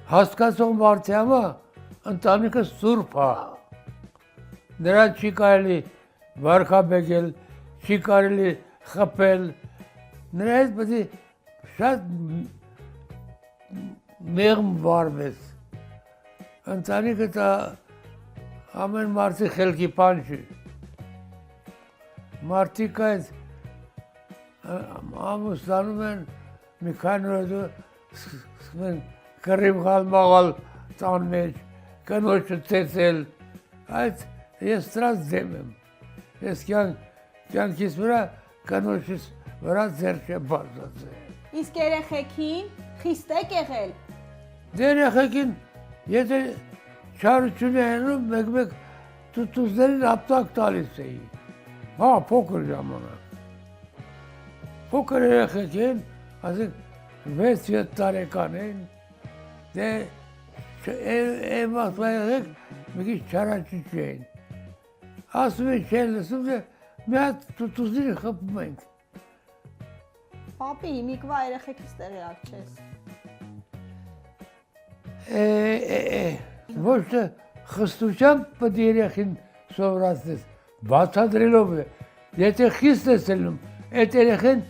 հասկացող մարդի համար ընտանիքը սուրբ է։ Նրան չի կարելի վարքաբեկել, չի կարելի խփել, նրա հետ պետք է շատ մեղմ վարվես։ Ընտանիքը դա ամեն մարդի խելքի բան չի։ Մարդիկ այդ ամուսնանում են մի քանի օր սկսում են կռիվ մաղալ տան մեջ, կնոջը ծեծել, այդ ես դրանց դեմ եմ։ Ես կյանքիս վրա կնոջս վրա ձեռք չեմ բարձրացել։ Իսկ երեխեքին խիստ եք եղել։ Դե երեխեքին եթե չարություն է հենում, մեկ-մեկ տուտուզներին ապտակ տալիս էի։ Հա, փոքր ժամանակ։ Փոքր երեխեք են, ասենք 6-7 տարեկան են, դե այն վաղտվա երեխեք մի քիչ չարաճիճ էին։ Ասում են չեն լսում, դե մի հատ տուտուզների խփում ենք։ Պապի, հիմիկվա երեխեքից տեղյակ չես։ Ոչ թե խստությամբ պետք է երեխին սովորացնես, բացատրելով է։ Եթե խիստ ես ելնում, այդ երեխեն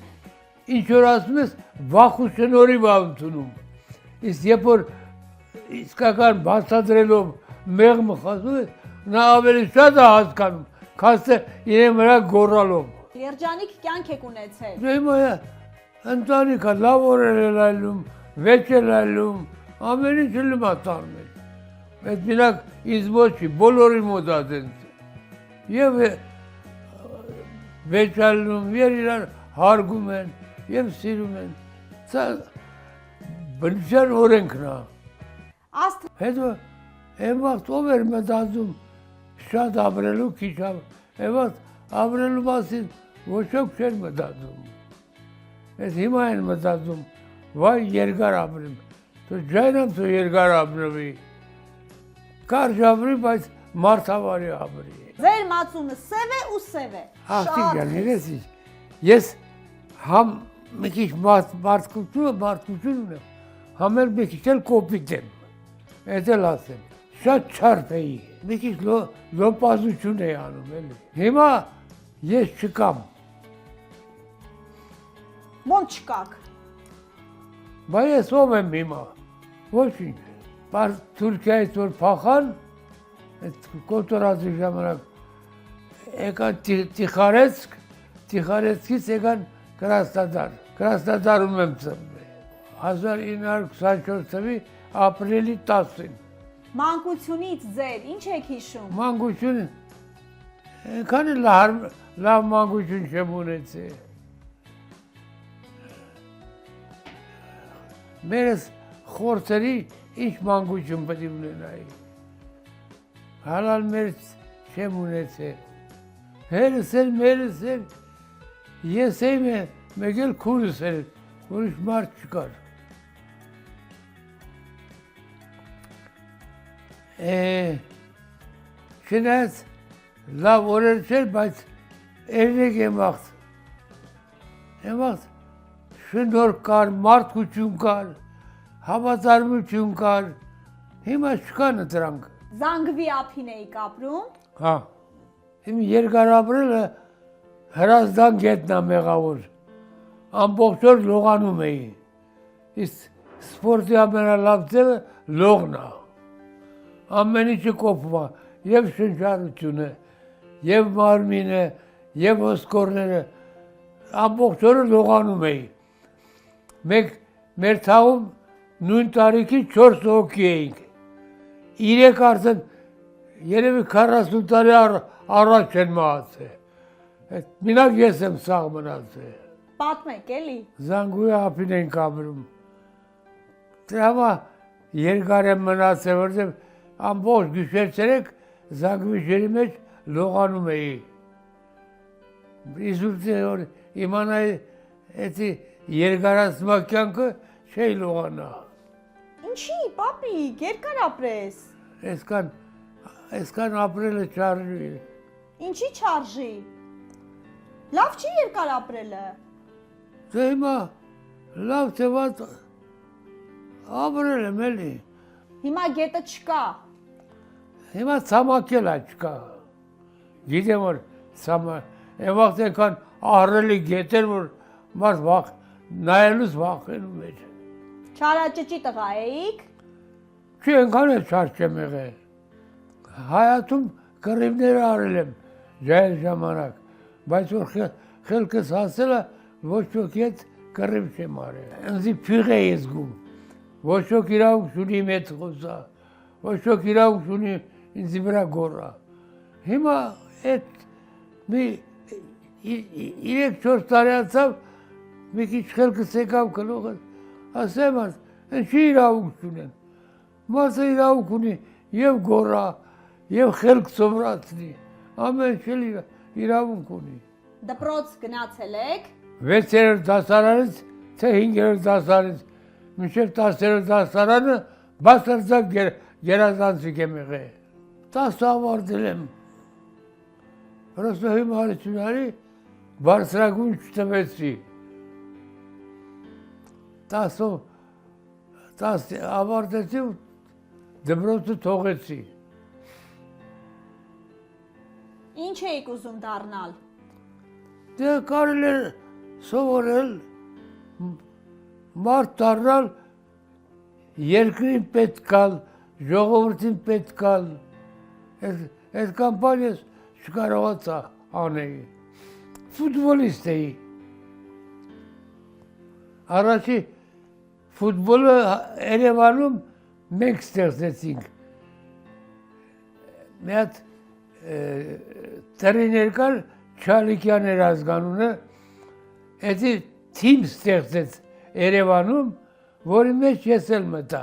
ինչ որ ասում ես, վախություն օրի բա ընդունում։ Իսկ երբ որ իսկական բացատրելով մեղմը խոսում ես, նա ավելի շատ է հասկանում, քան թե իրեն վրա գոռալով։ Երջանիկ կյանք եք ունեցել։ Դե հիմա ընտանիքը լավ օրեր էլ այլում, վեճ էլ այլում, ամեն ինչ ելում է տան մեջ։ Այդ մենակ ինձ մոտ չի, բոլորի մոտ է դենց։ Եվ վեճ այլում, և իրար հարգում են, և սիրում են։ Սա բնության օրենքն է։ Հետո այն վաղտ ով էր մտածում շատ ապրելու, քիչ այն վաղտ ապրելու մասին ոչ ոք չէր մտածում։ Ես հիմա են մտածում, վայ երկար ապրեմ, թո ջայրամ թո երկար ապրվի, կարճ ապրի, բայց մարդավարի ապրի։ Ձեր մածունը սև է ու սև է։ Աղջիկ ջան, ես համ մի քիչ մարդկություն ունեմ, համ էլ մի քիչ էլ կոպիտ եմ, էդ էլ ասեմ, շատ չարփ էի, մի քիչ լոպազություն էի անում էլի։ Հիմա ես չկամ։ Ոնց չկաք։ Բա ես ով եմ հիմա, ոչինչ։ Թուրքիայից որ փախան, այդ կոտորածի ժամանակ եկան Տիխարեցկից եկան Կրասնոդարում եմ ծնվել, 1924 թվականի ապրիլի 10-ին։ Մանկությունից ձեր ինչ եք հիշում։ Մանկություն, այնքան լավ մանկություն չեմ ունեցել։ Մերս խորցերի ինչ մանկություն պետք է ունենայի։ Հալալ մերս չեմ ունեցել։ Հերս էլ, մերս էլ, ես եմ մեկ էլ քուրս էլ, ուրիշ մարդ չկար։ Չնայած լավ օրեր չէր, բայց երեք եմ վաղտ։ Եմ վաղտ շնորհք կար, մարդկություն կար, հավատարմություն կար, հիմա չկան դրանք։ Զանգվի ափին էիք ապրում։ Հա, իմ երկար ապրելը Հրազդան գետնն է մեղավոր, ամբողջ օր լողանում էի, իսկ սպորտի ամենալավ ձևը լողն է, ամեն ինչը կոփվում է, և շնչառությունը, և մարմինը, և ոսկորները, ամբողջ օրը լողանում էի։ Մեր թաղում նույն տարիքի 4 հոգի էինք, 3 արդեն երևի 40 տարի առաջ են մահացել, մինակ ես եմ սաղ մնացել։ Պատմեք էլի։ Զանգուի ափին ենք ապրում, դրա համար երկար եմ մնացել, որտեղ ամբողջ գիշեր-ցերեկ զանգվի ջրի մեջ լողանում էի։ Իսուր իմանայի էդի երկարացմա կյանքը չէի լողանա։ Ինչի, պապի, երկար ապրես։ Այսքան ապրելը չարժի։ Ինչի չարժի։ Լավ չի երկար ապրելը։ Դե հիմա լավ թե վատ ապրել եմ էլի։ Հիմա գետը չկա։ Հիմա ցամաքել է չկա։ Գիտեմ որ այն վաղտ այնքան ահռելի գետեր որ մարդ վախ նայելուց վախենում էր։ Չարաճճի տղա էիք։ Չի այնքան է չար չեմ եղել։ Հայատում կռիվներ արել եմ ժայլ ժամանակ, բայց որ խելքս հասել է ոչ ոքի հետ կռիվ չեմ արել։ Ինձի փիղ է զգում։ Ոչ ոք իրավունք չունի մեծ խոսա, ոչ ոք իրավունք չունի ինձի վրա գոռա։ Հիմա այդ մի 3-4 տարի անցավ մի քիչ խելքս եկավ գլուխս, ասեմ ինչի իրավունք չունեն։ Մարդը իրավունք ունի եւ գոռա, եւ խելք սովորացնի, ամեն ինչ իրավունք ունի։ Դպրոց գնացել եք։ 6-րդ դասարանից թե 5-րդ դասարանից մինչև 10-րդ դասարանը բարձրաձակ գերազանցիկ եմ եղել։ 10 ավարտել եմ։ Պրոստո հիմա հարությունարի բարձրագույն չտվեցի։ 10 ավարտեցի ու դպրոցը թողեցի։ Ինչ էիք ուզում դառնալ։ Դե կարել է սովորել, մարդ դառնալ, երկրին պետք գալ, ժողովրդին պետք գալ։ Այդ կամպանիաս չկարողացա անեի։ Ֆուտբոլիստ էի։ Առաջի ֆուտբոլը Երևանում մենք ստեղծեցինք։ Մի հատ տրեյներ կար Չալիկյան էր ազգանունը, էդի թիմ ստեղծեց Երևանում, որի մեջ ես էլ մտա։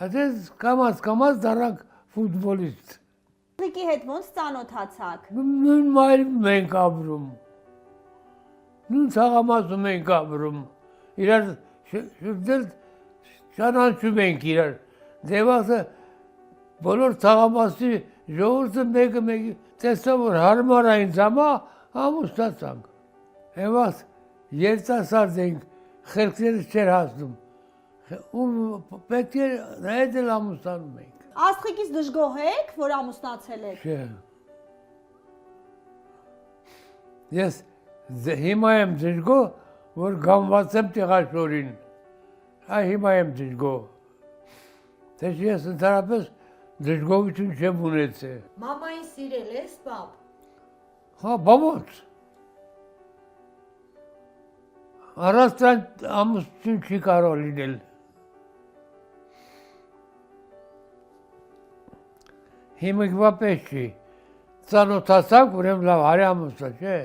Այդպես կամաց դառանք ֆուտբոլիստ։ Աղջիկի հետ ոնց ծանոթացաք։ Նույն մայրում ենք ապրում։ Նույն ցաղամասում ենք ապրում։ Իրար շուտել ճանաչում ենք իրար։ Դեվասը բոլոր ցաղամասի ժողովուրդը մեկը տեսա որ հարմար է ինձ համա ամուսնացանք։ Եվաս երիտասարդ ենք, խելքներս չէր հասնում։ Ու պետք է այդ էլ ամուսնանում ենք։ Աստղիկից դժգոհ եք, որ ամուսնացել եք։ Չէ։ Ես հիմա եմ դժգոհ, որ գամված եմ տեղաշորին։ Այ հիմա եմ դժգոհ։ Թե ես ընդհանրապես դժգոհություն չեմ ունեցել։ Մամային սիրել ես, պապ։ Հա, բամոց։ Առանց դրան ամուսնություն չի կարող լինել։ Հիմիկվա պես չի։ Ծանոթացանք, ուրեմն լավ հարի ամուսնա, չէ։